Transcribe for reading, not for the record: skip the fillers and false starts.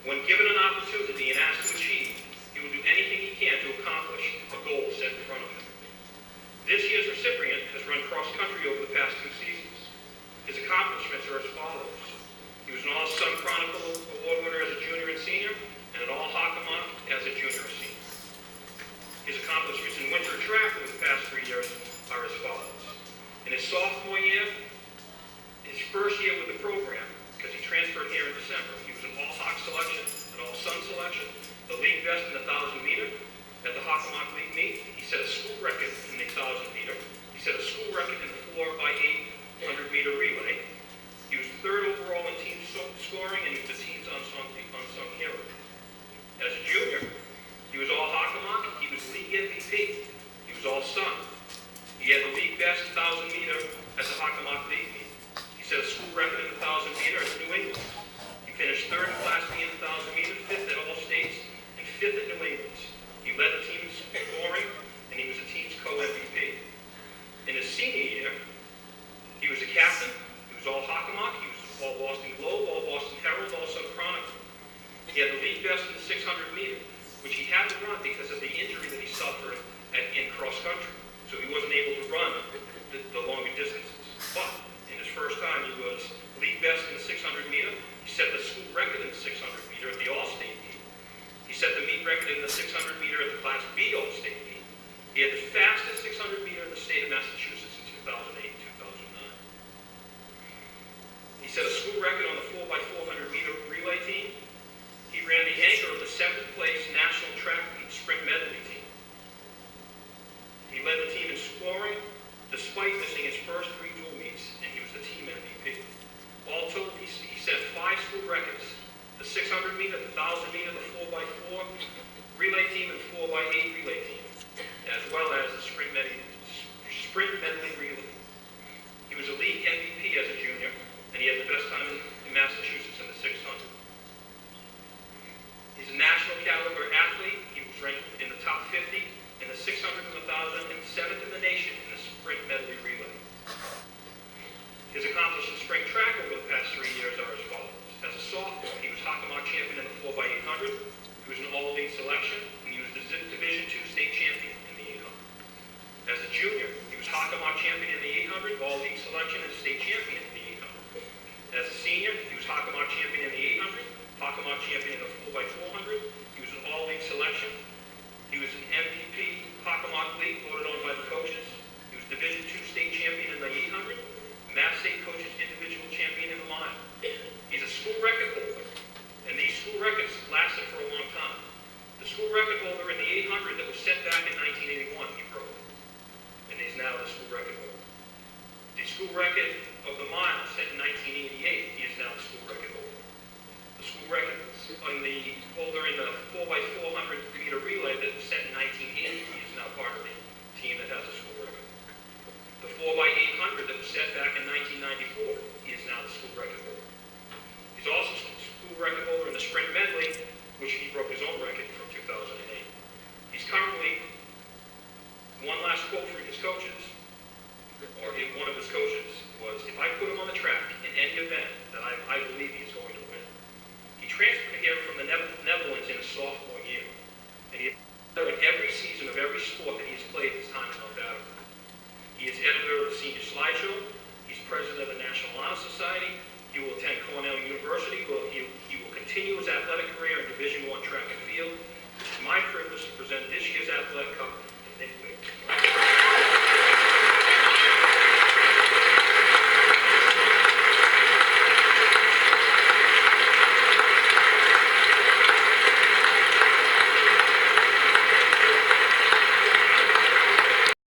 When given an opportunity and asked to achieve, he will do anything he can to accomplish a goal set in front of him. This year's recipient has run cross-country over the past 2 seasons. His accomplishments are as follows. He was an All-Sun Chronicle Award winner as a junior and senior, and an All-Hockomock as a junior and senior. His accomplishments in winter track over the past 3 years are as follows. In his sophomore year, his first year with the program, because he transferred here in December, he was an All-Hock selection, an All-Sun selection, the league best in the 1,000 meter. At the Hockomock League meet, he set a school record in the 1,000 meter. He set a school record in the 4x800 meter relay. He was 3rd overall in team scoring, and he was the team's unsung hero. As a junior, he was All-Hockomock. He was league MVP. He was All-Sun. He had the league best 1,000 meter at the Hockomock League meet. He set a school record in the 1,000 meter at New England. He finished 3rd in Class B in the 1,000 meter, 5th at all states, and 5th at New England. He led the team's scoring, and he was the team's co-MVP. In his senior year, he was a captain. He was All-Hockomock. He was All-Boston Globe, All-Boston Herald, All-Sun Chronicle. He had the league best in the 600 meter, which he had to run because of the injury that he suffered in cross-country. So he wasn't able to run the longer distances. But in his first time, he was league best in the 600 meter. He set the school record in the 600 meter at the All-State meet. He set the meet record in the 600 meter at the Class B All-State meet. He had the fastest 600 meter in the state of Massachusetts in 2008 and 2009. He set a school record on the 4x400 meter relay team. He ran the anchor of the 7th place national track meet sprint medley team. He led the team in scoring despite missing his first 3 dual meets, and he was the team MVP. All told, he set 5 school records: the 600 meter, the 1,000 meter, the 4x4 relay team, and 4x8 relay team, as well as the sprint medley relay. He was a league MVP as a junior, and he had the best time in Massachusetts in the 600. He's a national caliber athlete. He was ranked in the top 50 in the 600 and the 1,000, and 7th in the nation in the sprint medley relay. His accomplishments in spring track over the past 3 years are as follows. As a sophomore, he was Hockomock champion in the 4x800. He was an all-league selection, and he was the Division II state champion in the 800. As a junior, he was Hockomock champion in the 800, all-league selection, and state champion in the 800. As a senior, he was Hockomock champion in the 800, Hockomock champion in the 4x400. He was an all-league selection. He was an MVP Hockomock League voted on by the coaches. He was Division II state champion in the 800, Mass State Coaches individual champion in the mile. He's a school record holder, and these school records lasted for a long time. The school record holder in the 800 that was set back in 1981, he broke, and he's now the school record holder. The school record of the mile set in 1988, he is now the school record holder. The school record on the holder in the 4x400 meter relay that was set in 1980, he is now part of the team that has a school record. The 4x800 that was set back in 1994, he is now the school record holder. He's also school record holder in the sprint medley, which he broke his own record from 2008. He's currently, one last quote from his coaches, or one of his coaches, was, "If I put him on the track in any event that I believe he's going to win." He transferred here from the Netherlands in his sophomore year, and he in every season of every sport that he's played his time in Mount Attleboro. He is editor of the Senior Slideshow. He's president of the National Honor Society. He will attend Cornell University. He will continue his athletic career in Division I track and field. It's my privilege to present this year's Athletic Cup